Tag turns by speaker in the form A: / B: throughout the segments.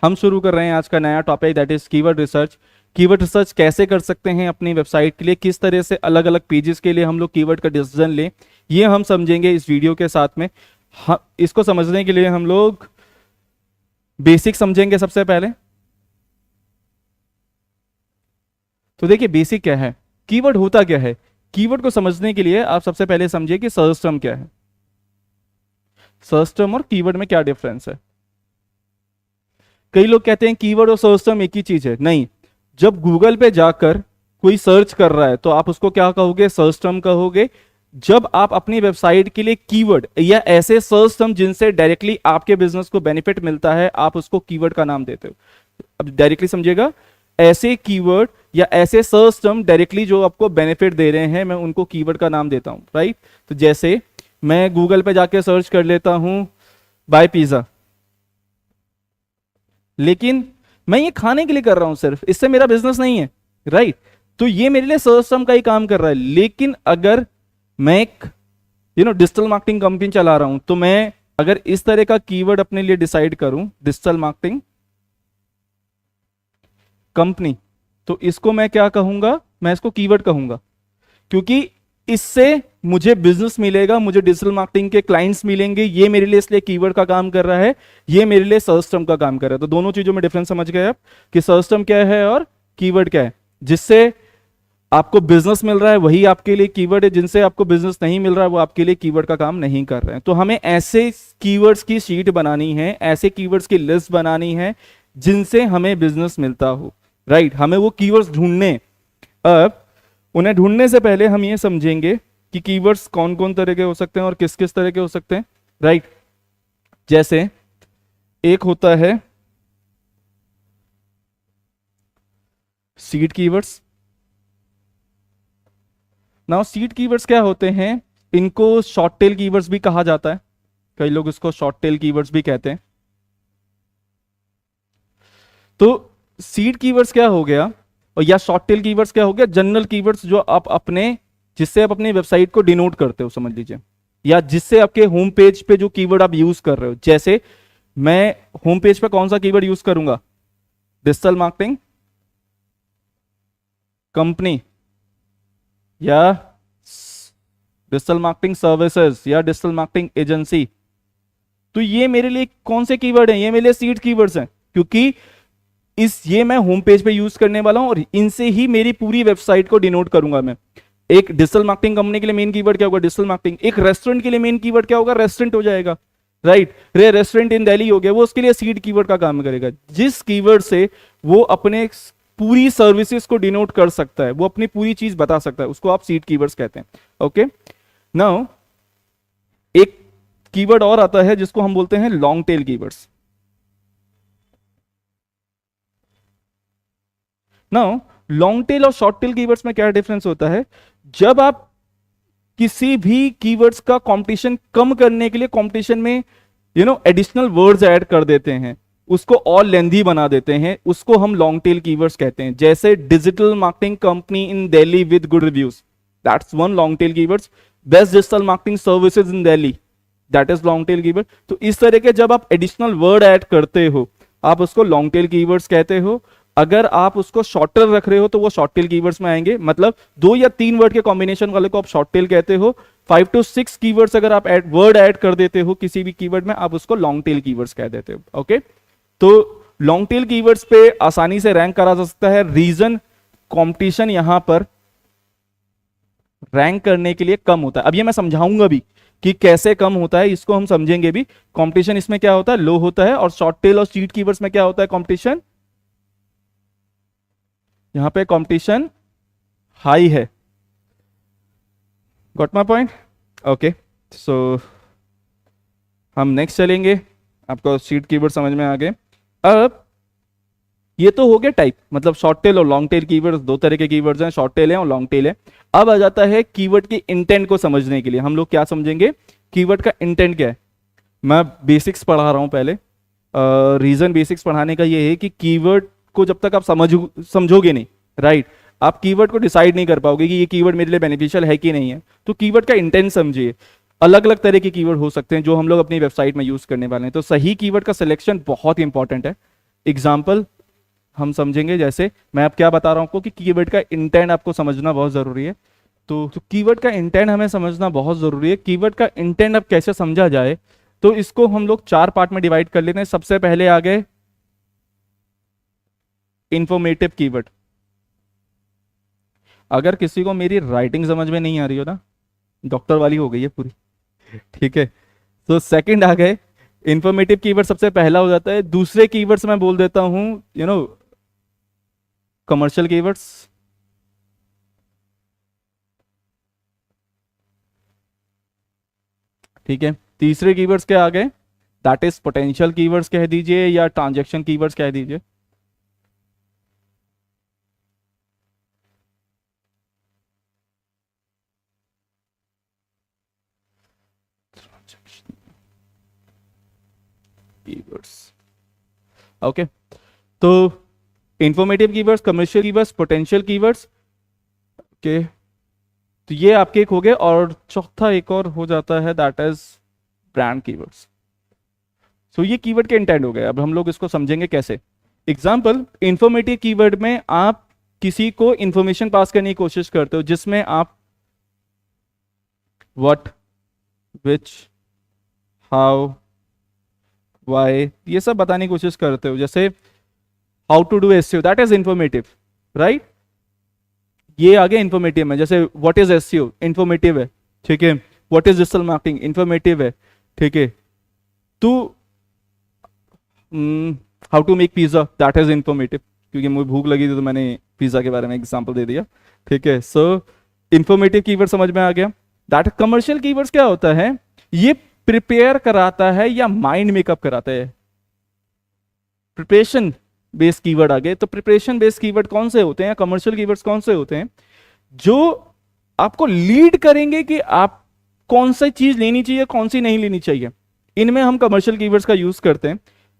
A: हम शुरू कर रहे हैं आज का नया topic, that is keyword research. Keyword research कैसे कर सकते हैं अपनी वेबसाइट के लिए, किस तरह से अलग अलग पेजेस के लिए हम लोग कीवर्ड का डिसीजन लें, ये हम समझेंगे इस वीडियो के साथ में। इसको समझने के लिए हम लोग बेसिक समझेंगे सबसे पहले। तो देखिए बेसिक क्या है, कीवर्ड होता क्या है। कीवर्ड को समझने के लिए आप सबसे पहले समझिए कि सर्च टर्म क्या है। सर्च टर्म और कीवर्ड में क्या डिफरेंस है। कई लोग कहते हैं कीवर्ड और सर्च टर्म एक ही चीज है। नहीं, जब गूगल पे जाकर कोई सर्च कर रहा है तो आप उसको क्या कहोगे, सर्च टर्म कहोगे। जब आप अपनी वेबसाइट के लिए कीवर्ड या ऐसे सर्च टर्म जिनसे डायरेक्टली आपके बिजनेस को बेनिफिट मिलता है, आप उसको कीवर्ड का नाम देते हो। अब डायरेक्टली समझिएगा, ऐसे कीवर्ड या ऐसे सर्च टर्म डायरेक्टली जो आपको बेनिफिट दे रहे हैं, मैं उनको कीवर्ड का नाम देता हूं, राइट। तो जैसे मैं गूगल पे जाके सर्च कर लेता हूं बाय पिज्जा, लेकिन मैं ये खाने के लिए कर रहा हूं सिर्फ, इससे मेरा बिजनेस नहीं है, राइट। तो ये मेरे लिए सर्च टर्म का ही काम कर रहा है। लेकिन अगर मैं एक डिजिटल मार्केटिंग कंपनी चला रहा हूं, तो मैं अगर इस तरह का कीवर्ड अपने लिए डिसाइड करूं, डिजिटल मार्केटिंग कंपनी, तो इसको मैं क्या कहूंगा, मैं इसको कीवर्ड कहूंगा, क्योंकि इससे मुझे बिजनेस मिलेगा, मुझे डिजिटल मार्केटिंग के क्लाइंट्स मिलेंगे। ये मेरे लिए इसलिए कीवर्ड का काम कर रहा है, ये मेरे लिए सर्च टर्म का काम कर रहा है। तो दोनों चीजों में डिफरेंस समझ गए आप कि सर्च टर्म क्या है और कीवर्ड क्या है। जिससे आपको बिजनेस मिल रहा है वही आपके लिए कीवर्ड है, जिनसे आपको बिजनेस नहीं मिल रहा है वो आपके लिए कीवर्ड का काम नहीं कर रहे हैं। तो हमें ऐसे कीवर्ड्स की शीट बनानी है, ऐसे कीवर्ड्स की लिस्ट बनानी है जिनसे हमें बिजनेस मिलता हो, राइट। हमें वो कीवर्ड्स ढूंढने। अब उन्हें ढूंढने से पहले हम ये समझेंगे कि कीवर्ड्स कौन कौन तरह के हो सकते हैं और किस किस तरह के हो सकते हैं, राइट। जैसे एक होता है seed keywords. Now seed keywords क्या होते हैं, इनको शॉर्ट टेल कीवर्ड्स भी कहा जाता है, कई लोग इसको शॉर्ट टेल कीवर्ड्स भी कहते हैं। तो सीड कीवर्ड्स क्या हो गया, और या शॉर्ट टेल कीवर्ड्स क्या हो गया, जनरल कीवर्ड्स जो आप जिससे आप अपनी वेबसाइट को डिनोट करते हो, समझ लीजिए, या जिससे आपके होम पेज पे जो कीवर्ड आप यूज कर रहे हो। जैसे मैं होम पेज पे कौन सा कीवर्ड यूज करूंगा, डिजिटल मार्केटिंग कंपनी, या डिजिटल मार्केटिंग सर्विसेज, या डिजिटल मार्केटिंग एजेंसी। तो ये मेरे लिए कौन से कीवर्ड हैं, ये मेरे लिए सीड कीवर्ड्स हैं, क्योंकि ये मैं होम पेज पे यूज करने वाला हूं और इनसे ही मेरी पूरी वेबसाइट को डिनोट करूंगा मैं। एक डिजिटल मार्केटिंग कंपनी के लिए मेन कीवर्ड क्या होगा, डिजिटल मार्केटिंग। एक रेस्टोरेंट के लिए मेन कीवर्ड क्या होगा, रेस्टोरेंट हो जाएगा, राइट। रेस्टोरेंट इन दिल्ली हो गया, वो उसके लिए सीड कीवर्ड का काम करेगा। जिस कीवर्ड से वो अपने पूरी सर्विसेज को डिनोट कर सकता है, वो अपनी पूरी चीज बता सकता है, उसको आप सीड कीवर्ड्स कहते हैं। ओके, नाउ एक कीवर्ड और आता है जिसको हम बोलते हैं long tail keywords. Now long tail और शॉर्ट टेल कीवर्ड्स में क्या डिफरेंस होता है, जब आप किसी भी कीवर्ड्स का कंपटीशन कम करने के लिए कंपटीशन में एडिशनल वर्ड्स ऐड कर देते हैं, उसको और लेंथी बना देते हैं, उसको हम लॉन्ग टेल कीवर्ड्स कहते हैं। जैसे digital marketing company in Delhi with good reviews, that's one long tail keywords. Best digital marketing services in Delhi, that is long tail keyword. तो इस तरह के जब आप एडिशनल वर्ड ऐड करते हो, आप उसको लॉन्ग टेल कीवर्ड्स कहते हो। अगर आप उसको शॉर्टर रख रहे हो तो वो शॉर्ट टेल कीवर्ड्स में आएंगे, मतलब 2 या 3 वर्ड के कॉम्बिनेशन वाले को आप शॉर्ट टेल कहते हो। 5 to 6 कीवर्ड्स अगर आप वर्ड ऐड कर देते हो किसी भी कीवर्ड में, आप उसको लॉन्ग टेल कीवर्ड्स कह देते हो। ओके, तो लॉन्ग टेल कीवर्ड्स पे आसानी से रैंक करा जा सकता है। रीजन, कंपटीशन यहां पर रैंक करने के लिए कम होता है। अब ये मैं समझाऊंगा भी कि कैसे कम होता है, इसको हम समझेंगे भी। कंपटीशन इसमें क्या होता है, लो होता है, और शॉर्ट टेल और सीड कीवर्ड्स में क्या होता है, कंपटीशन, यहां पे कंपटीशन हाई है। Got my point. ओके, सो हम नेक्स्ट चलेंगे, आपको सीड कीवर्ड समझ में आ गए। अब ये तो हो गया टाइप, मतलब शॉर्ट टेल और लॉन्ग टेल कीवर्ड्स, 2 तरह के कीवर्ड्स हैं, शॉर्ट टेल है और लॉन्ग टेल है। अब आ जाता है कीवर्ड की इंटेंट को समझने के लिए हम लोग क्या समझेंगे, कीवर्ड का इंटेंट क्या है। मैं बेसिक्स पढ़ा रहा हूं पहले। रीजन बेसिक्स पढ़ाने का ये है कि कीवर्ड को जब तक आप समझोगे नहीं, राइट, आप कीवर्ड को डिसाइड नहीं कर पाओगे कि ये कीवर्ड मेरे लिए बेनिफिशियल है कि नहीं है। तो कीवर्ड का इंटेंट समझिए। अलग अलग तरह के कीवर्ड हो सकते हैं जो हम लोग अपनी वेबसाइट में यूज करने वाले हैं, तो सही कीवर्ड का सिलेक्शन बहुत इंपॉर्टेंट है। एग्जाम्पल हम समझेंगे। जैसे मैं अब क्या बता रहा हूं आपको कि कीवर्ड का इंटेंट आपको समझना बहुत जरूरी है। तो कीवर्ड का इंटेंट हमें समझना बहुत जरूरी है। कीवर्ड का इंटेंट अब कैसे समझा जाए, तो इसको हम लोग 4 पार्ट में डिवाइड कर लेते हैं। सबसे पहले आ गए इंफॉर्मेटिव कीवर्ड। अगर किसी को मेरी राइटिंग समझ में नहीं आ रही हो ना, डॉक्टर वाली हो गई है पूरी, ठीक है। तो सेकंड आ गए इंफॉर्मेटिव कीवर्ड, सबसे पहला हो जाता है। दूसरे कीवर्ड्स मैं बोल देता हूं कमर्शियल कीवर्ड्स। ठीक है, तीसरे कीवर्ड्स क्या आ गए, दैट इज पोटेंशियल कीवर्ड्स कह दीजिए या ट्रांजैक्शन कीवर्ड्स कह दीजिए। Keywords, okay. तो informative keywords, commercial keywords, potential keywords, okay. तो ये आपके एक हो गए, और चौथा एक और हो जाता है, दैट इज ब्रांड कीवर्ड्स। सो ये कीवर्ड के इंटेंट हो गए। अब हम लोग इसको समझेंगे कैसे। एग्जाम्पल, इंफॉर्मेटिव कीवर्ड में आप किसी को इंफॉर्मेशन पास करने की कोशिश करते हो, जिसमें आप व्हाट, विच, हाउ, वाई, ये सब बताने की कोशिश करते हो। जैसे how to do SEO, that is informative, right. ये आगे इंफॉर्मेटिव में, जैसे व्हाट इज एसईओ, इंफॉर्मेटिव है, ठीक है। What is digital marketing, informative है, ठीक है। तो how to make pizza, that is informative, क्योंकि मुझे भूख लगी थी तो मैंने पिज्जा के बारे में एग्जांपल दे दिया, ठीक है। सो इंफॉर्मेटिव कीवर्ड समझ में आ गया। दैट कमर्शियल कीवर्ड्स क्या होता है, ये प्रिपेयर कराता है या माइंड मेकअप कराता है। प्रिपरेशन बेस्ड कीवर्ड आ गए। तो प्रिपरेशन बेस्ड कीवर्ड कौन से होते हैं, कमर्शियल कीवर्ड्स कौन से होते हैं, जो आपको लीड करेंगे कि आप कौन सी चीज लेनी चाहिए, कौन सी नहीं लेनी चाहिए। इनमें हम कमर्शियल कीवर्ड्स का यूज करते हैं।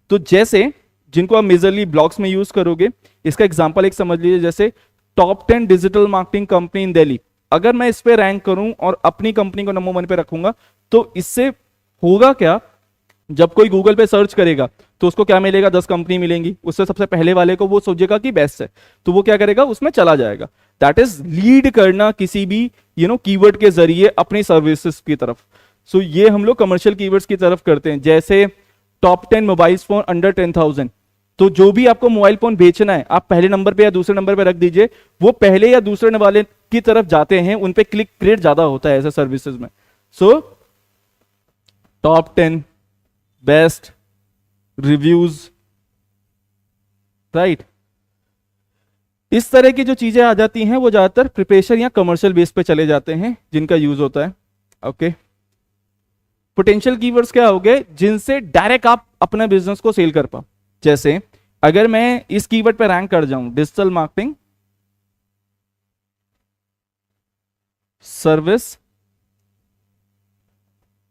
A: तो जैसे जिनको आप मेजरली ब्लॉग्स में यूज करोगे, इसका एग्जांपल एक समझ लीजिए, जैसे टॉप 10 डिजिटल मार्केटिंग कंपनी इन दिल्ली। अगर मैं इस पे रैंक करूं और अपनी कंपनी को नंबर 1 पे रखूंगा, तो इससे होगा क्या, जब कोई गूगल पे सर्च करेगा तो उसको क्या मिलेगा, 10 कंपनी मिलेंगी। उससे सबसे पहले वाले को वो सोचेगा कि बेस्ट है, तो वो क्या करेगा, उसमें चला जाएगा। दैट इज लीड करना किसी भी कीवर्ड के जरिए अपनी सर्विसेज की तरफ। सो ये हम लोग कमर्शियल कीवर्ड्स की तरफ करते हैं। जैसे टॉप 10 मोबाइल फोन अंडर 10,000, तो जो भी आपको मोबाइल फोन बेचना है, आप पहले नंबर पे या दूसरे नंबर पे रख दीजिए। वो पहले या दूसरे वाले की तरफ जाते हैं, उन पे क्लिक रेट ज्यादा होता है ऐसे सर्विसेज में। So top 10 best reviews, right. इस तरह की जो चीजें आ जाती हैं वो ज्यादातर प्रिपरेशन या कमर्शियल बेस पे चले जाते हैं, जिनका यूज होता है, ओके। पोटेंशियल कीवर्ड्स क्या हो गए, जिनसे डायरेक्ट आप अपने बिजनेस को सेल कर पाओ। जैसे अगर मैं इस कीवर्ड पे रैंक कर जाऊं, digital marketing service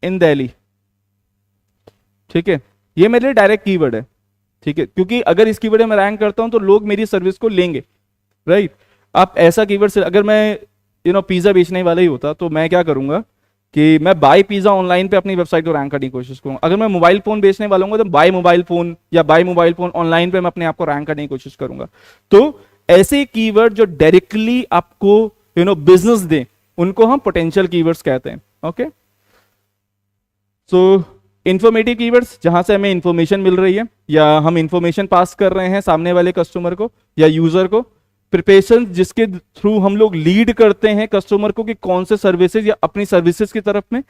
A: in Delhi, ठीक है, ये मेरे लिए डायरेक्ट कीवर्ड है, ठीक है। क्योंकि अगर इस कीवर्ड में मैं रैंक करता हूं तो लोग मेरी सर्विस को लेंगे, राइट। आप ऐसा कीवर्ड से, अगर मैं पिज्जा बेचने वाला ही होता तो मैं क्या करूंगा कि मैं बाय पिज्जा ऑनलाइन पे अपनी वेबसाइट को रैंक करने की कोशिश करूंगा। अगर मैं मोबाइल फोन बेचने वाला हूं तो बाय मोबाइल फोन या बाय मोबाइल फोन ऑनलाइन पे मैं अपने आप को रैंक करने की कोशिश करूंगा। तो ऐसे कीवर्ड जो डायरेक्टली आपको बिजनेस दे, उनको हम पोटेंशियल कीवर्ड्स कहते हैं, ओके। सो इंफॉर्मेटिव कीवर्ड्स, जहां से हमें इंफॉर्मेशन मिल रही है या हम इंफॉर्मेशन पास कर रहे हैं सामने वाले कस्टमर को या यूजर को। प्रिपरेशन, जिसके थ्रू हम लोग लीड करते हैं कस्टमर को कि कौन से सर्विसेज या अपनी सर्विसेज की तरफ में।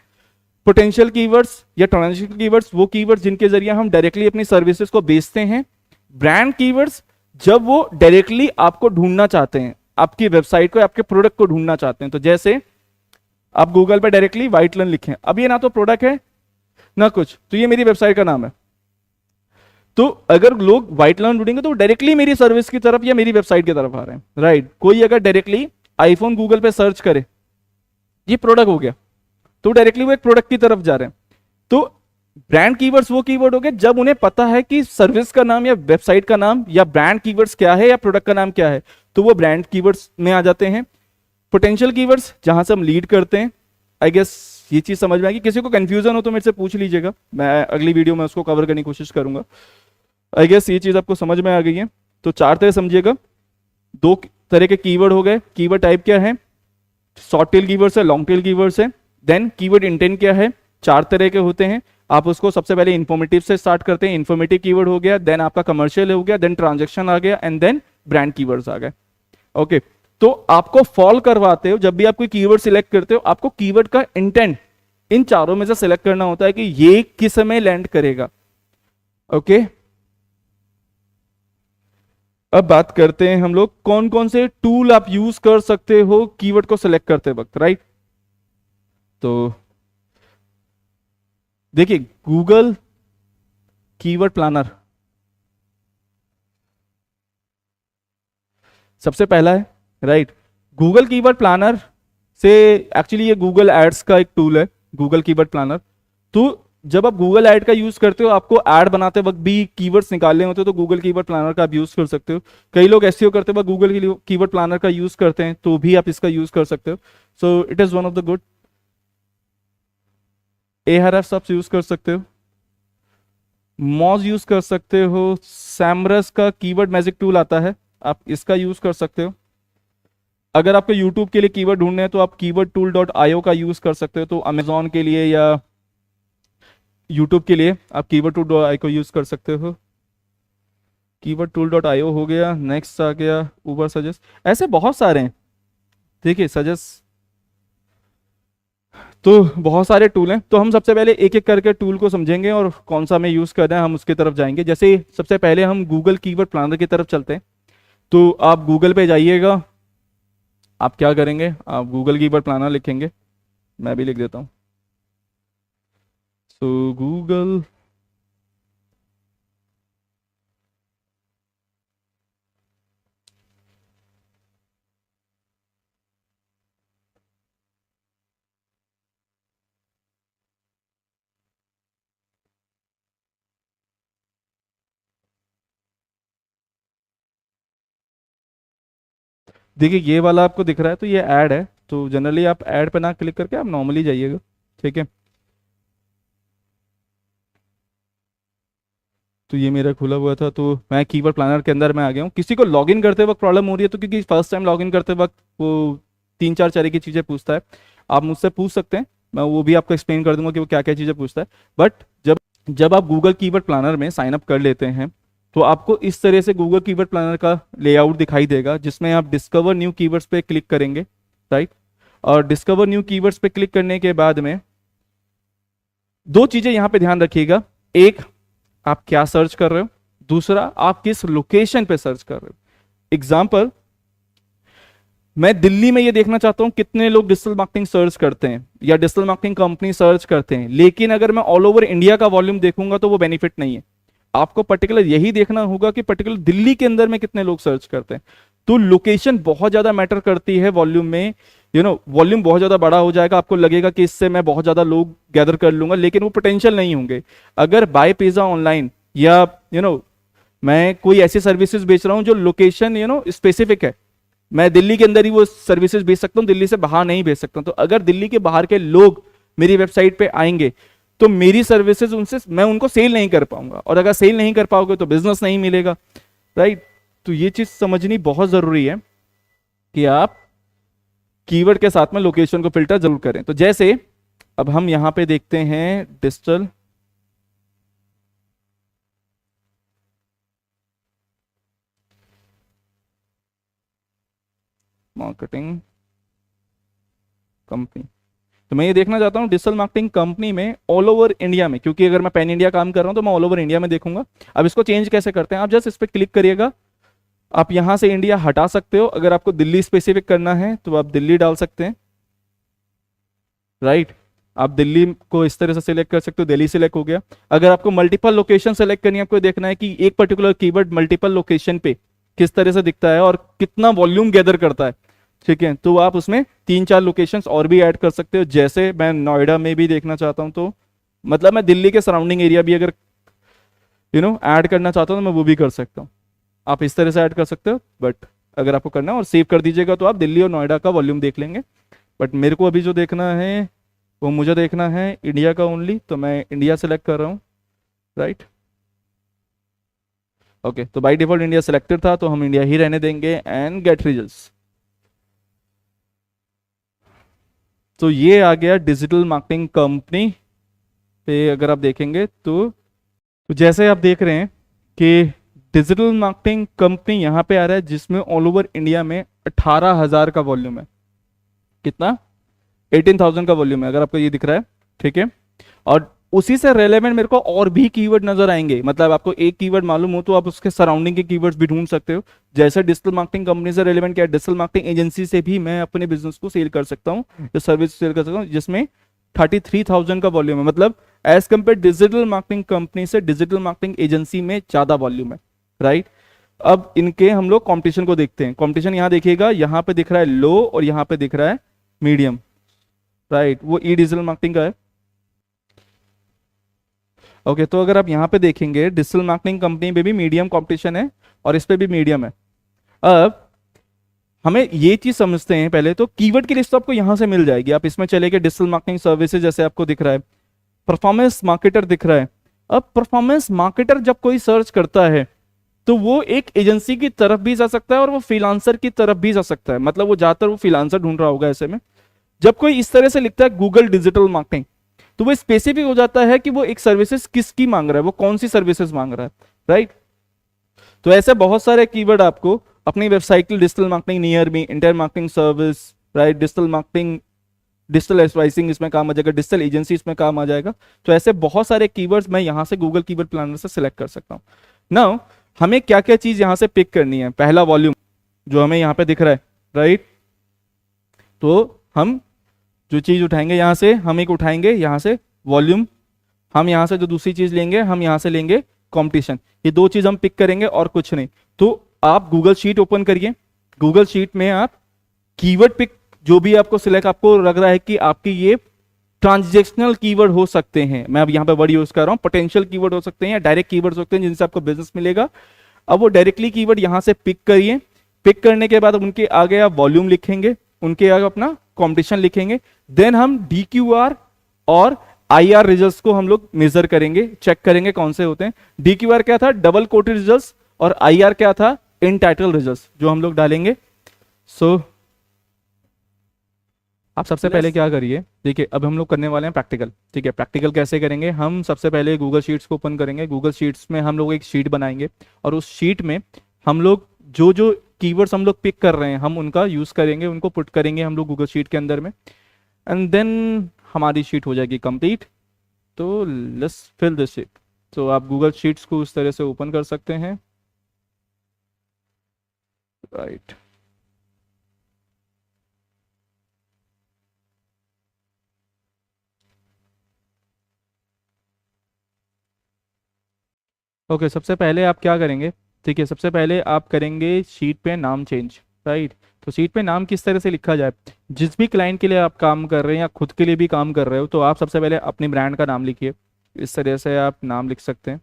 A: पोटेंशियल कीवर्ड्स या ट्रांजैक्शन कीवर्ड्स, वो कीवर्ड्स जिनके जरिए हम डायरेक्टली अपनी सर्विसेज को बेचते हैं। ब्रांड कीवर्ड्स, जब वो डायरेक्टली आपको ढूंढना चाहते हैं, आपकी वेबसाइट को, आपके प्रोडक्ट को ढूंढना चाहते हैं। तो जैसे आप गूगल पे डायरेक्टली व्हाइट लन लिखें, अब ये ना तो प्रोडक्ट है ना कुछ, तो ये मेरी वेबसाइट का नाम है। तो अगर लोग व्हाइट लाइन ढूंढेंगे तो डायरेक्टली मेरी सर्विस की तरफ या मेरी वेबसाइट की तरफ आ रहे हैं, राइट। कोई अगर डायरेक्टली आईफोन गूगल पे सर्च करे, ये प्रोडक्ट हो गया, तो डायरेक्टली वो एक प्रोडक्ट की तरफ जा रहे हैं। तो ब्रांड कीवर्ड्स वो कीवर्ड हो गए जब उन्हें पता है कि सर्विस का नाम या वेबसाइट का नाम या ब्रांड कीवर्ड्स क्या है या प्रोडक्ट का नाम क्या है, तो वो ब्रांड कीवर्ड्स में आ जाते हैं। पोटेंशियल कीवर्ड्स, जहां से हम लीड करते हैं। आई गेस ये चीज समझ में आएगी। किसी को कंफ्यूजन हो तो मेरे से पूछ लीजिएगा, मैं अगली वीडियो में उसको कवर करने की कोशिश करूंगा। आई गेस ये चीज आपको समझ में आ गई है। तो चार तरह समझिएगा, दो तरह के कीवर्ड हो गए। कीवर्ड टाइप क्या है, शॉर्ट टेल कीवर्ड्स है, लॉन्ग टेल कीवर्ड्स है। देन कीवर्ड इंटेंट क्या है, चार तरह के होते हैं। आप उसको सबसे पहले इंफॉर्मेटिव से स्टार्ट करते हैं, इंफॉर्मेटिव कीवर्ड हो गया, देन आपका कमर्शियल हो गया, देन ट्रांजेक्शन आ गया, एंड देन ब्रांड कीवर्ड्स आ गए। ओके, तो आपको फॉल करवाते हो जब भी आप कोई कीवर्ड सिलेक्ट करते हो, आपको कीवर्ड का इंटेंट इन चारों में से सिलेक्ट करना होता है कि ये किस में लैंड करेगा। ओके, अब बात करते हैं हम लोग कौन कौन से टूल आप यूज कर सकते हो कीवर्ड को सिलेक्ट करते वक्त, राइट। तो देखिए, गूगल कीवर्ड प्लानर सबसे पहला है, राइट। गूगल कीवर्ड प्लानर से एक्चुअली ये गूगल एड्स का एक टूल है, गूगल कीवर्ड प्लानर। तो जब आप गूगल ऐड का यूज करते हो, आपको ऐड बनाते वक्त भी कीवर्ड्स निकालने होते हो, तो गूगल कीवर्ड प्लानर का आप यूज कर सकते हो। कई लोग एसईओ करते वक्त गूगल कीवर्ड प्लानर का यूज करते हैं, तो भी आप इसका यूज कर सकते हो। So it is one of the good. ARF आप यूज कर सकते हो, मॉज यूज कर सकते हो, सैमरस का कीवर्ड मैजिक टूल आता है, आप इसका यूज कर सकते हो। अगर आपको यूट्यूब के लिए कीवर्ड ढूंढने हैं तो आप कीवर्ड टूल डॉट आईओ का यूज कर सकते हो। तो अमेजोन के लिए या यूट्यूब के लिए आप कीवर्ड टूल डॉट आई को यूज कर सकते हो। कीवर्ड टूल डॉट आईओ हो गया, नेक्स्ट आ गया उबर सजेस्ट, ऐसे बहुत सारे हैं। देखिए सजेस्ट, तो बहुत सारे टूल हैं। तो हम सबसे पहले एक एक करके टूल को समझेंगे और कौन सा हमें यूज करना है, हम उसकी तरफ जाएंगे। जैसे सबसे पहले हम गूगल कीवर्ड प्लानर की तरफ चलते हैं। तो आप गूगल पे जाइएगा, आप क्या करेंगे, आप गूगल कीवर्ड प्लानर लिखेंगे, मैं भी लिख देता हूँ। सो गूगल देखिए, ये वाला आपको दिख रहा है तो ये ऐड है। तो जनरली आप ऐड पे ना क्लिक करके आप नॉर्मली जाइएगा, ठीक है। तो ये मेरा खुला हुआ था, तो मैं कीवर्ड प्लानर के अंदर में आ गया हूँ। किसी को लॉगिन करते वक्त प्रॉब्लम हो रही है, तो क्योंकि फर्स्ट टाइम लॉगिन करते वक्त वो तीन चार तरह की चीज़ें पूछता है, आप मुझसे पूछ सकते हैं, मैं वो भी आपको एक्सप्लेन कर दूंगा कि वो क्या क्या चीज़ें पूछता है। बट जब जब आप गूगल कीवर्ड प्लानर में साइन अप कर लेते हैं, तो आपको इस तरह से गूगल कीवर्ड प्लानर का लेआउट दिखाई देगा, जिसमें आप डिस्कवर न्यू कीवर्ड्स पे क्लिक करेंगे, राइट। और डिस्कवर न्यू कीवर्ड्स पे क्लिक करने के बाद में दो चीज़ें यहाँ पे ध्यान रखिएगा। एक, आप क्या सर्च कर रहे हो, दूसरा आप किस लोकेशन पे सर्च कर रहे हो। एग्जाम्पल, मैं दिल्ली में ये देखना चाहता हूं कितने लोग डिजिटल मार्केटिंग सर्च करते हैं या डिजिटल मार्केटिंग कंपनी सर्च करते हैं, लेकिन अगर मैं ऑल ओवर इंडिया का वॉल्यूम देखूंगा तो वो बेनिफिट नहीं है। आपको पर्टिकुलर यही देखना होगा कि पर्टिकुलर दिल्ली के अंदर में कितने लोग सर्च करते हैं। तो लोकेशन बहुत ज्यादा मैटर करती है वॉल्यूम में। वॉल्यूम बहुत ज्यादा बड़ा हो जाएगा, आपको लगेगा कि इससे मैं बहुत ज्यादा लोग गैदर कर लूंगा, लेकिन वो पोटेंशियल नहीं होंगे। अगर बाय पिज्जा ऑनलाइन या मैं कोई ऐसी सर्विसेज बेच रहा हूं जो लोकेशन स्पेसिफिक है, मैं दिल्ली के अंदर ही वो सर्विसेज भेज सकता हूं, दिल्ली से बाहर नहीं भेज सकता हूं। तो अगर दिल्ली के बाहर के लोग मेरी वेबसाइट पे आएंगे तो मेरी सर्विसेज उनसे मैं उनको सेल नहीं कर पाऊंगा, और अगर सेल नहीं कर पाओगे तो बिजनेस नहीं मिलेगा, राइट। तो ये चीज समझनी बहुत जरूरी है कि आप कीवर्ड के साथ में लोकेशन को फिल्टर जरूर करें। तो जैसे अब हम यहां पे देखते हैं डिजिटल मार्केटिंग कंपनी, तो मैं ये देखना चाहता हूँ डिजिटल मार्केटिंग कंपनी में ऑल ओवर इंडिया में, क्योंकि अगर मैं पैन इंडिया काम कर रहा हूँ तो मैं ऑल ओवर इंडिया में देखूंगा। अब इसको चेंज कैसे करते हैं, आप जस्ट इस पर क्लिक करिएगा, आप यहां से इंडिया हटा सकते हो। अगर आपको दिल्ली स्पेसिफिक करना है तो आप दिल्ली डाल सकते हैं, राइट। आप दिल्ली को इस तरह से सिलेक्ट कर सकते हो, दिल्ली सिलेक्ट हो गया। अगर आपको मल्टीपल लोकेशन सेलेक्ट करनी है, आपको देखना है कि एक पर्टिकुलर कीवर्ड मल्टीपल लोकेशन पे किस तरह से दिखता है और कितना वॉल्यूम गैदर करता है, ठीक है। तो आप उसमें तीन चार लोकेशंस और भी ऐड कर सकते हो। जैसे मैं नोएडा में भी देखना चाहता हूं, तो मतलब मैं दिल्ली के सराउंडिंग एरिया भी अगर ऐड करना चाहता हूं तो मैं वो भी कर सकता हूं। आप इस तरह से ऐड कर सकते हो, बट अगर आपको करना है और सेव कर दीजिएगा तो आप दिल्ली और नोएडा का वॉल्यूम देख लेंगे। बट मेरे को अभी जो देखना है वो मुझे देखना है इंडिया का ओनली, तो मैं इंडिया सेलेक्ट कर रहा हूँ, राइट। ओके, तो बाय डिफॉल्ट इंडिया सिलेक्टेड था तो हम इंडिया ही रहने देंगे एंड गेट रिजल्ट्स। तो ये आ गया डिजिटल मार्केटिंग कंपनी पे। अगर आप देखेंगे तो जैसे आप देख रहे हैं कि डिजिटल मार्केटिंग कंपनी यहाँ पे आ रहा है जिसमें ऑल ओवर इंडिया में 18,000 का वॉल्यूम है। कितना? 18,000 का वॉल्यूम है, अगर आपको ये दिख रहा है। ठीक है, और उसी से रेलेवेंट मेरे को और भी कीवर्ड नजर आएंगे। मतलब आपको एक कीवर्ड मालूम हो तो आप उसके सराउंडिंग के कीवर्ड्स भी ढूंढ सकते हो। जैसे डिजिटल मार्केटिंग कंपनी से रेलेवेंट क्या, डिजिटल मार्केटिंग एजेंसी से भी मैं अपने बिजनेस को सेल कर सकता हूँ, जो सर्विस सेल कर सकता हूँ, जिसमें 33,000 का वॉल्यूम है। मतलब as compare digital marketing company से डिजिटल मार्केटिंग एजेंसी में ज्यादा वॉल्यूम है, राइट। अब इनके हम लोग कंपटीशन को देखते हैं। कंपटीशन यहाँ देखिएगा, यहाँ पे दिख रहा है लो और यहाँ पे दिख रहा है मीडियम, राइट। वो ई डिजिटल मार्केटिंग का है। ओके, तो अगर आप यहाँ पे देखेंगे डिजिटल मार्केटिंग कंपनी पे भी मीडियम कंपटीशन है और इस पे भी मीडियम है। अब हमें ये चीज समझते हैं पहले। तो कीवर्ड की लिस्ट तो आपको यहाँ से मिल जाएगी। आप इसमें चले गए डिजिटल मार्केटिंग सर्विसेज, जैसे आपको दिख रहा है परफॉर्मेंस मार्केटर दिख रहा है। अब परफॉर्मेंस मार्केटर जब कोई सर्च करता है तो वो एक एजेंसी की तरफ भी जा सकता है और वो फ्रीलांसर की तरफ भी जा सकता है। मतलब वो ज्यादातर वो फ्रीलांसर ढूंढ रहा होगा। ऐसे में जब कोई इस तरह से लिखता है गूगल डिजिटल मार्केटिंग, तो वो स्पेसिफिक हो जाता है कि वो एक सर्विसेज किसकी मांग रहा है, वो कौन सी सर्विसेज मांग रहा है, राइट। तो ऐसे बहुत सारे कीवर्ड आपको अपनी वेबसाइट के digital marketing near me, inter marketing service, right, digital marketing, digital advertising इसमें काम आ जाएगा, डिजिटल एजेंसी इसमें काम आ जाएगा। तो ऐसे बहुत सारे कीवर्ड्स मैं यहां से गूगल कीवर्ड प्लानर से सिलेक्ट कर सकता हूं। नाउ हमें क्या क्या चीज यहां से पिक करनी है। पहला वॉल्यूम जो हमें यहां पे दिख रहा है, राइट। तो हम जो चीज उठाएंगे यहां से, हम एक उठाएंगे यहां से वॉल्यूम। हम यहां से जो दूसरी चीज लेंगे, हम यहां से लेंगे कंपटीशन। ये दो चीज हम पिक करेंगे और कुछ नहीं। तो आप गूगल शीट ओपन करिए। गूगल शीट में आप कीवर्ड पिक जो भी आपको सिलेक्ट, आपको लग रहा है कि आपकी ये ट्रांजेक्शनल कीवर्ड हो सकते हैं, मैं अब यहां पे वर्ड यूज कर रहा हूं, पोटेंशियल कीवर्ड हो सकते हैं या डायरेक्ट कीवर्ड हो सकते हैं जिनसे आपको बिजनेस मिलेगा। अब वो डायरेक्टली कीवर्ड यहां से पिक करिए। पिक करने के बाद उनके आगे आप वॉल्यूम लिखेंगे, उनके आगे अपना कंपटीशन लिखेंगे। देन हम DQR और IR रिजल्ट्स को हम लोग मेजर करेंगे, चेक करेंगे कौन से होते हैं। DQR क्या था, डबल कोटेड रिजल्ट्स, और IR क्या था, इन टाइटल रिजल्ट्स, जो हम लोग डालेंगे। सो आप सबसे पहले क्या करिए, देखिए अब हम लोग करने वाले हैं प्रैक्टिकल। ठीक है, प्रैक्टिकल कैसे करेंगे, हम सबसे पहले गूगल शीट्स को ओपन करेंगे। गूगल शीट्स में हम लोग एक शीट बनाएंगे और उस शीट में हम लोग जो जो कीवर्ड्स हम लोग पिक कर रहे हैं हम उनका यूज करेंगे, उनको पुट करेंगे हम लोग गूगल शीट के अंदर में, एंड देन हमारी शीट हो जाएगी कंप्लीट। तो लेट्स फिल दिस शीट। तो आप गूगल शीट्स को उस तरह से ओपन कर सकते हैं, राइट। ओके, सबसे पहले आप क्या करेंगे, ठीक है, सबसे पहले आप करेंगे शीट पे नाम चेंज, राइट। तो शीट पे नाम किस तरह से लिखा जाए, जिस भी क्लाइंट के लिए आप काम कर रहे हैं या खुद के लिए भी काम कर रहे हो, तो आप सबसे पहले अपने ब्रांड का नाम लिखिए। इस तरह से आप नाम लिख सकते हैं,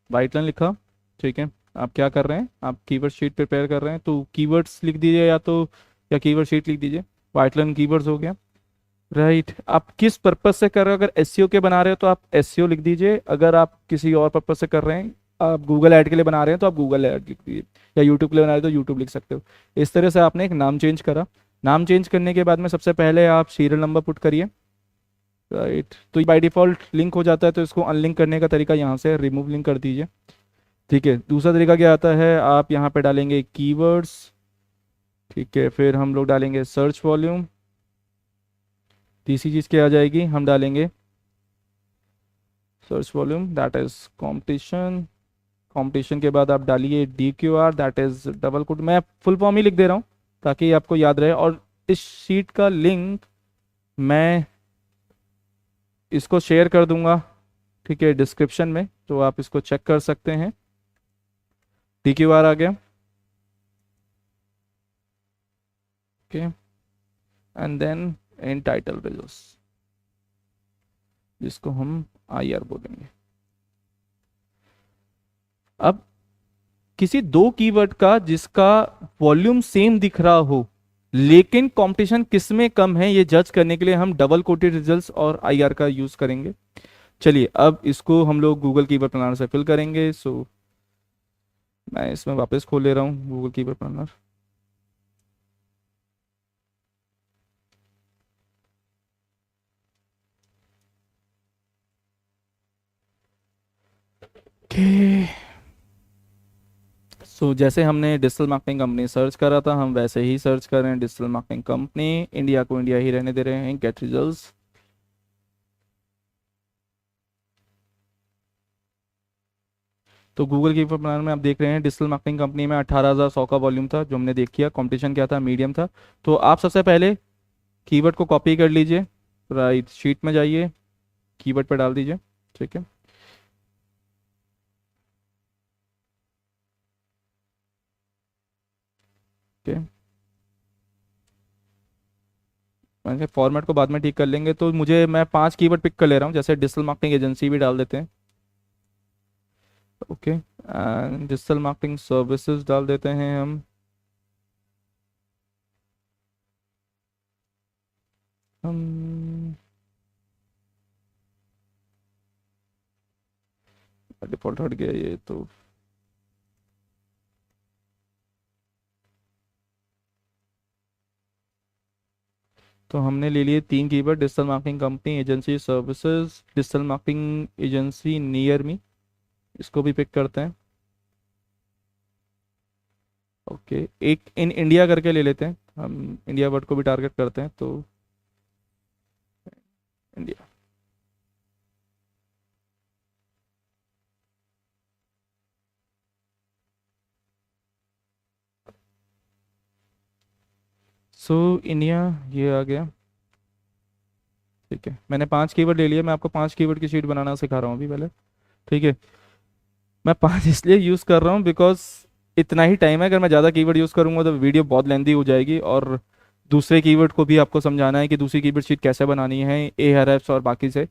A: वाइट लाइन लिखा। ठीक है, आप क्या कर रहे हैं, आप कीवर्ड शीट प्रिपेयर कर रहे हैं तो कीवर्ड्स लिख दीजिए, या कीवर्ड शीट लिख दीजिए। वाइट लाइन कीवर्ड्स हो गया, राइट। आप किस पर्पज से कर रहे हो, अगर एसईओ के बना रहे हो तो आप एसईओ लिख दीजिए। अगर आप किसी और पर्पज से कर रहे हैं, आप गूगल ऐड के लिए बना रहे हैं तो आप गूगल ऐड लिख दीजिए, या यूट्यूब के लिए बना रहे हो तो यूट्यूब लिख सकते हो। इस तरह से आपने एक नाम चेंज करा। नाम चेंज करने के बाद में सबसे पहले आप सीरियल नंबर पुट करिए, राइट। तो बाय डिफॉल्ट लिंक हो जाता है, तो इसको अनलिंक करने का तरीका यहाँ से रिमूव लिंक कर दीजिए। ठीक है, दूसरा तरीका क्या आता है, आप यहाँ पे डालेंगे कीवर्ड्स। ठीक है, फिर हम लोग डालेंगे सर्च वॉल्यूम। तीसरी चीज क्या आ जाएगी, हम डालेंगे search volume, that is competition. Competition के बाद आप डालिए DQR, that is double quote. मैं फुल फॉर्म ही लिख दे रहा हूँ ताकि आपको याद रहे। और इस शीट का लिंक मैं इसको शेयर कर दूंगा, ठीक है, डिस्क्रिप्शन में, तो आप इसको चेक कर सकते हैं। DQR आ गया, okay, and then in title results, जिसको हम IR बोलेंगे। अब किसी दो कीवर्ड का जिसका वॉल्यूम सेम दिख रहा हो लेकिन कंपटीशन किस में कम है, ये जज करने के लिए हम डबल कोटेड रिजल्ट्स और IR का यूज करेंगे। चलिए अब इसको हम लोग गूगल कीवर्ड प्लानर से फिल करेंगे। सो मैं इसमें वापस खोल ले रहा हूँ गूगल कीवर्ड प्लानर। ओके, सो जैसे हमने डिजिटल मार्केटिंग कंपनी सर्च करा था, हम वैसे ही सर्च कर रहे हैं डिजिटल मार्केटिंग कंपनी। इंडिया को इंडिया ही रहने दे रहे हैं। Gate results. तो गूगल कीवर्ड प्लानर में आप देख रहे हैं डिजिटल मार्केटिंग कंपनी में 18,100 का वॉल्यूम था जो हमने देख किया। कंपटीशन क्या था? मीडियम था। तो आप सबसे पहले कीवर्ड को कॉपी कर लीजिए, राइट शीट में जाइए, कीवर्ड पे डाल दीजिए। ठीक है, ओके, मैंने फॉर्मेट को बाद में ठीक कर लेंगे। तो मुझे मैं 5 कीवर्ड पिक कर ले रहा हूँ, जैसे डिजिटल मार्केटिंग एजेंसी भी डाल देते हैं। ओके, डिजिटल मार्केटिंग सर्विसेज डाल देते हैं हम डिफॉल्ट हट गया ये तो। तो हमने ले लिए 3 keyword, digital marketing company, agency services, digital marketing agency near मी, इसको भी पिक करते हैं। ओके, एक इन इंडिया करके ले लेते हैं, हम इंडिया वर्ड को भी टारगेट करते हैं। तो इंडिया। सो इंडिया ये आ गया। ठीक है, मैंने 5 कीवर्ड ले लिया। मैं आपको 5 कीवर्ड की शीट बनाना सिखा रहा हूँ अभी पहले। ठीक है, मैं 5 इसलिए यूज़ कर रहा हूँ बिकॉज इतना ही टाइम है। अगर मैं ज़्यादा कीवर्ड यूज़ करूँगा तो वीडियो बहुत लेंदी हो जाएगी, और दूसरे कीवर्ड को भी आपको समझाना है कि दूसरी कीवर्ड शीट कैसे बनानी है, ARFs और बाकी से।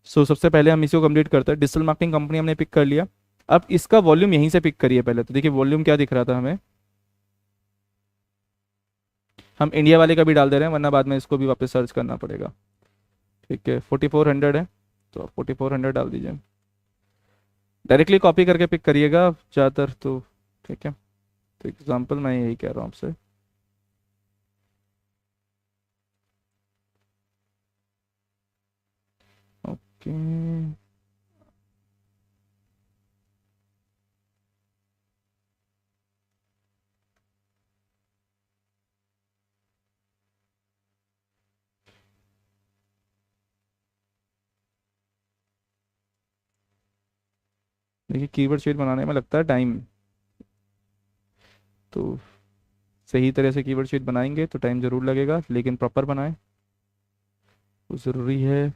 A: सो सबसे पहले हम इसी को कंप्लीट करते हैं। डिजिटल मार्केटिंग कंपनी हमने पिक कर लिया। अब इसका वॉल्यूम यहीं से पिक करिए पहले। तो देखिए वॉल्यूम क्या दिख रहा था हमें, हम इंडिया वाले का भी डाल दे रहे हैं वरना बाद में इसको भी वापस सर्च करना पड़ेगा। ठीक है, 4400 है तो आप 4400 डाल दीजिए। डायरेक्टली कॉपी करके पिक करिएगा ज़्यादातर तो। ठीक है, तो एग्जाम्पल मैं यही कह रहा हूँ आपसे। ओके, देखिए कीवर्ड शीट बनाने में लगता है टाइम, तो सही तरह से कीवर्ड शीट बनाएंगे तो टाइम ज़रूर लगेगा, लेकिन प्रॉपर बनाएं वो ज़रूरी है।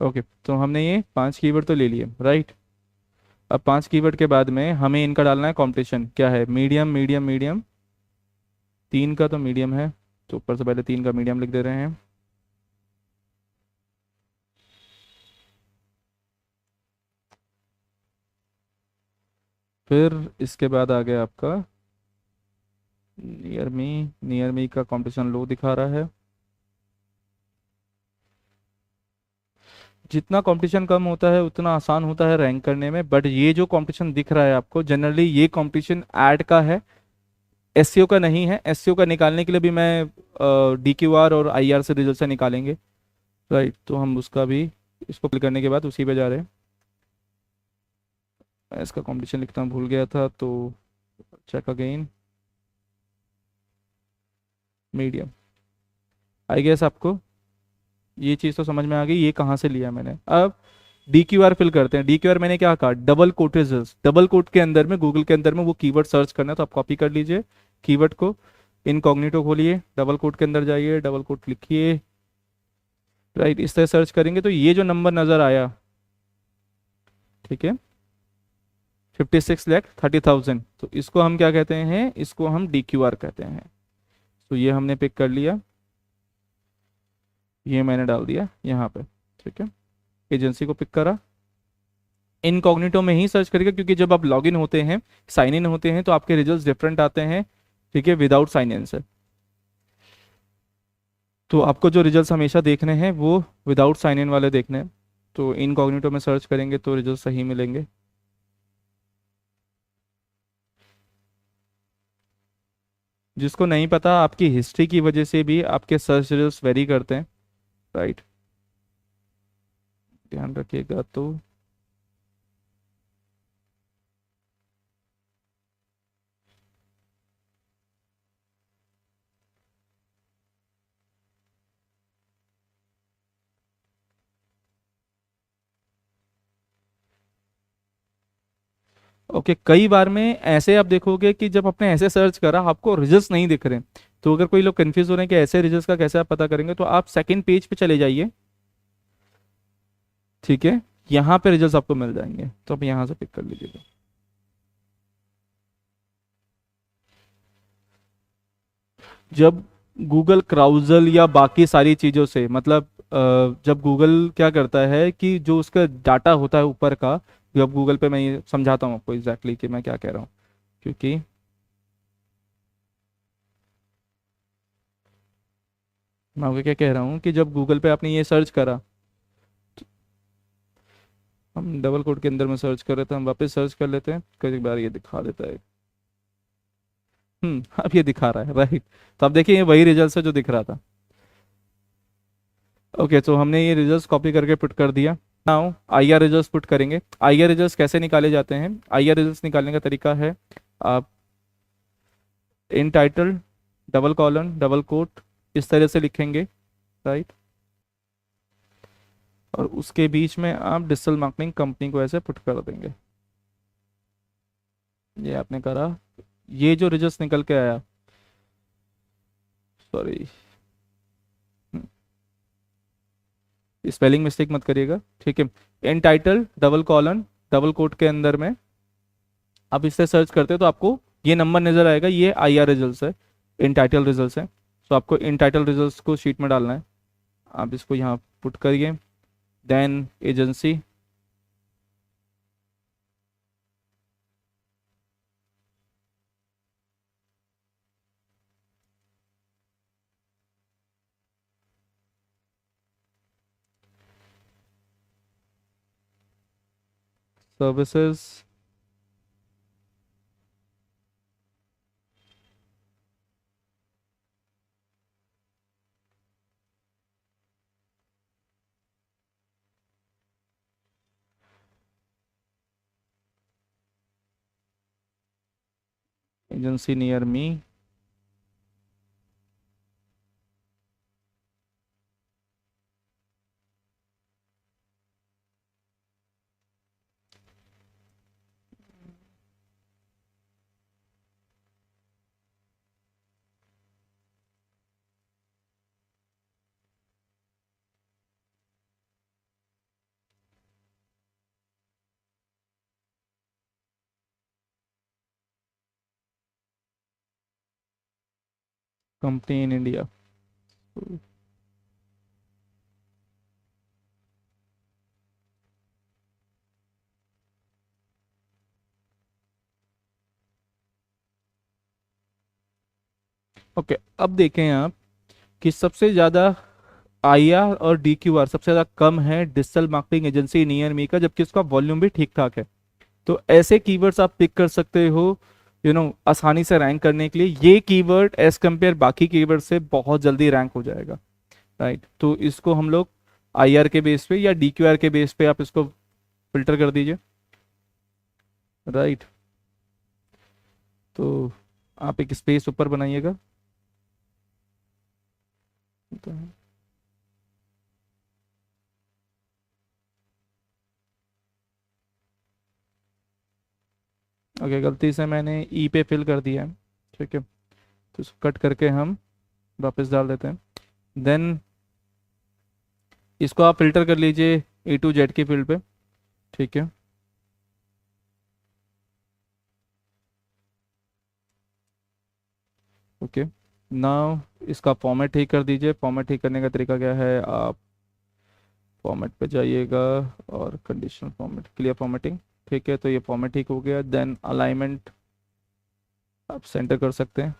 A: ओके, तो हमने ये 5 कीवर्ड तो ले लिए, राइट। अब 5 कीवर्ड के बाद में हमें इनका डालना है कंपटीशन क्या है, मीडियम मीडियम मीडियम। 3 का तो मीडियम है, तो ऊपर से पहले 3 का मीडियम लिख दे रहे हैं। फिर इसके बाद आ गया आपका नियर मी। नियर मी का कंपटीशन लो दिखा रहा है। जितना कंपटीशन कम होता है उतना आसान होता है रैंक करने में, बट ये जो कंपटीशन दिख रहा है आपको, जनरली ये कंपटीशन ऐड का है, SEO का नहीं है। SEO का निकालने के लिए भी मैं DQR और IR से रिजल्ट से निकालेंगे, राइट। तो हम उसका भी इसको क्लिक करने के बाद उसी पे जा रहे हैं। मैं इसका कंपटीशन लिखना भूल गया था तो check again. Medium, I guess आपको ये चीज़ तो समझ में आ गई ये कहाँ से लिया मैंने। अब DQR फिल करते हैं। DQR मैंने क्या कहा, डबल कोटेजेस। डबल कोट के अंदर में गूगल के अंदर में वो कीवर्ड सर्च करना है तो आप कॉपी कर लीजिए कीवर्ड को, इनकॉग्निटो खोलिए, डबल कोट के अंदर जाइए, डबल कोट लिखिए, राइट। इस तरह सर्च करेंगे तो ये जो नंबर नज़र आया, ठीक है, 56,30,000, तो इसको हम क्या कहते हैं, इसको हम DQR कहते हैं। तो ये हमने पिक कर लिया। ये मैंने डाल दिया यहाँ पे, ठीक है। एजेंसी को पिक करा, इनकॉग्निटो में ही सर्च करेगा, क्योंकि जब आप लॉगिन होते हैं, साइन इन होते हैं, तो आपके रिजल्ट्स डिफरेंट आते हैं, ठीक है, विदाउट साइन इन से। तो आपको जो रिजल्ट्स हमेशा देखने हैं वो विदाउट साइन इन वाले देखने हैं। तो इनकॉग्निटो में सर्च करेंगे तो रिजल्ट सही मिलेंगे। जिसको नहीं पता, आपकी हिस्ट्री की वजह से भी आपके सर्च रिजल्ट्स वेरी करते हैं, राइट, ध्यान रखिएगा। तो ओके, कई बार में ऐसे आप देखोगे कि जब आपने ऐसे सर्च करा आपको रिजल्ट्स नहीं दिख रहे। तो अगर कोई लोग कंफ्यूज हो रहे हैं कि ऐसे रिजल्ट्स का कैसे आप पता करेंगे, तो आप सेकंड पेज पे चले जाइए, ठीक है, यहाँ पे रिजल्ट्स आपको मिल जाएंगे, तो आप यहाँ से पिक कर लीजिएगा। जब गूगल क्राउजल या बाकी सारी चीज़ों से, मतलब जब गूगल क्या करता है कि जो उसका डाटा होता है ऊपर का, जब गूगल पे, मैं ये समझाता हूँ आपको एग्जैक्टली कि मैं क्या कह रहा हूँ, क्योंकि मैं आपको क्या कह रहा हूँ कि जब गूगल पे आपने ये सर्च करा, हम डबल कोड के अंदर में सर्च कर रहे थे, हम वापस सर्च कर लेते हैं, कई बार ये दिखा देता है। अब ये दिखा रहा है, राइट। तो आप देखिए ये वही रिजल्ट है जो दिख रहा था। ओके, तो हमने ये रिजल्ट्स कॉपी करके पुट कर दिया। Now I R results put करेंगे। आई आर रिजल्ट्स कैसे निकाले जाते हैं? आई आर रिजल्ट्स निकालने का तरीका है, आप in title double colon double quote इस तरह से लिखेंगे, राइट, और उसके बीच में आप डिजिटल मार्केटिंग कंपनी को ऐसे पुट कर देंगे। ये आपने करा, ये जो रिजल्ट्स निकल के आया, सॉरी, स्पेलिंग मिस्टेक मत करिएगा, ठीक है। In title double colon double quote के अंदर में आप इससे सर्च करते हो तो आपको ये नंबर नजर आएगा, ये आई आर रिजल्ट है, इन टाइटल रिजल्ट है। तो आपको इन टाइटल रिजल्ट को शीट में डालना है, आप इसको यहाँ पुट करिए, then agency, services, agency near me, company in India. Okay, अब देखें आप कि सबसे ज़्यादा आई आर और डी क्यू आर सबसे ज़्यादा कम है digital marketing agency near me का, जबकि उसका वॉल्यूम भी ठीक ठाक है। तो ऐसे कीवर्ड्स आप पिक कर सकते हो, आसानी से रैंक करने के लिए। ये कीवर्ड एज कंपेयर बाकी कीवर्ड से बहुत जल्दी रैंक हो जाएगा, राइट। तो इसको हम लोग आई आर के बेस पे या डी क्यू आर के बेस पे आप इसको फिल्टर कर दीजिए, राइट। तो आप एक स्पेस ऊपर बनाइएगा, ओके, गलती से मैंने ई पे फिल कर दिया है, ठीक है। तो इसको कट करके हम वापस डाल देते हैं। देन इसको आप फिल्टर कर लीजिए ए टू जेड की फील्ड पे, ठीक है। ओके, नाउ इसका फॉर्मेट ठीक कर दीजिए। फॉर्मेट ठीक करने का तरीका क्या है, आप फॉर्मेट पे जाइएगा और कंडीशनल फॉर्मेट, क्लियर फॉर्मेटिंग, ठीक है। तो ये फॉर्मेट ठीक हो गया। देन अलाइनमेंट आप सेंटर कर सकते हैं।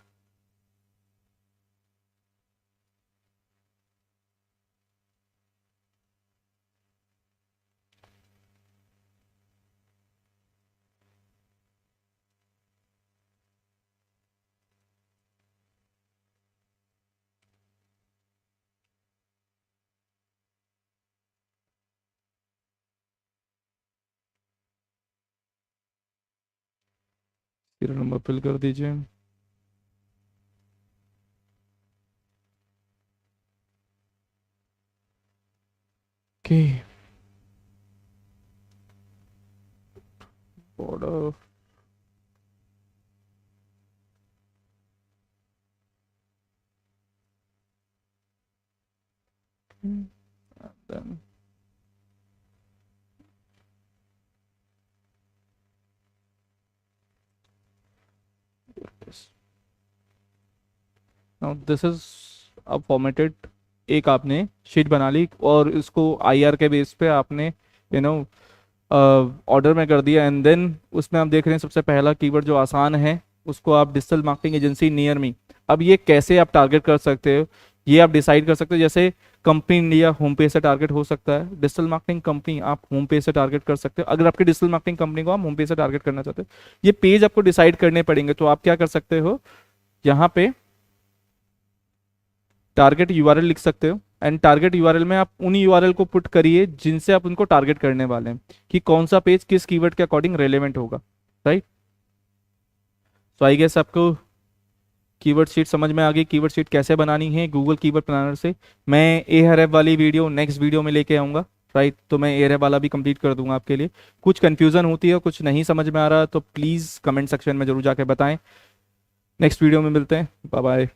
A: सीरियल नंबर फिल कर दीजिए। Okay, border, then now this is अब फॉर्मेटेड। एक आपने शीट बना ली और इसको आईआर के बेस पे आपने यू नो ऑर्डर में कर दिया। एंड देन उसमें आप देख रहे हैं सबसे पहला कीवर्ड जो आसान है उसको आप डिजिटल मार्केटिंग एजेंसी नियर मी। अब ये कैसे आप टारगेट कर सकते हो, ये आप डिसाइड कर सकते हो। जैसे कंपनी इंडिया होम पेज से टारगेट हो सकता है, डिजिटल मार्केटिंग कंपनी आप होम पेज से टारगेट कर सकते हो। अगर आपकी डिजिटल मार्केटिंग कंपनी को आप होम पेज से टारगेट करना चाहते हो, ये पेज आपको डिसाइड करने पड़ेंगे। तो आप क्या कर सकते हो, यहाँ पे टारगेट यूआरएल लिख सकते हो। एंड टारगेट यूआरएल में आप उन यूआरएल को पुट करिए जिनसे आप उनको टारगेट करने वाले हैं, कि कौन सा पेज किस कीवर्ड के अकॉर्डिंग रेलेवेंट होगा, राइट। सो आई गेस आपको कीवर्ड शीट समझ में आ गई, कीवर्ड शीट कैसे बनानी है गूगल कीवर्ड प्लानर से। मैं एहरेफ वाली वीडियो नेक्स्ट वीडियो में लेके आऊँगा, राइट। तो मैं एहरेफ वाला भी कंप्लीट कर दूंगा आपके लिए। कुछ कंफ्यूजन होती है, कुछ नहीं समझ में आ रहा तो प्लीज़ कमेंट सेक्शन में जरूर जाके बताएं। नेक्स्ट वीडियो में मिलते हैं, बाय बाय।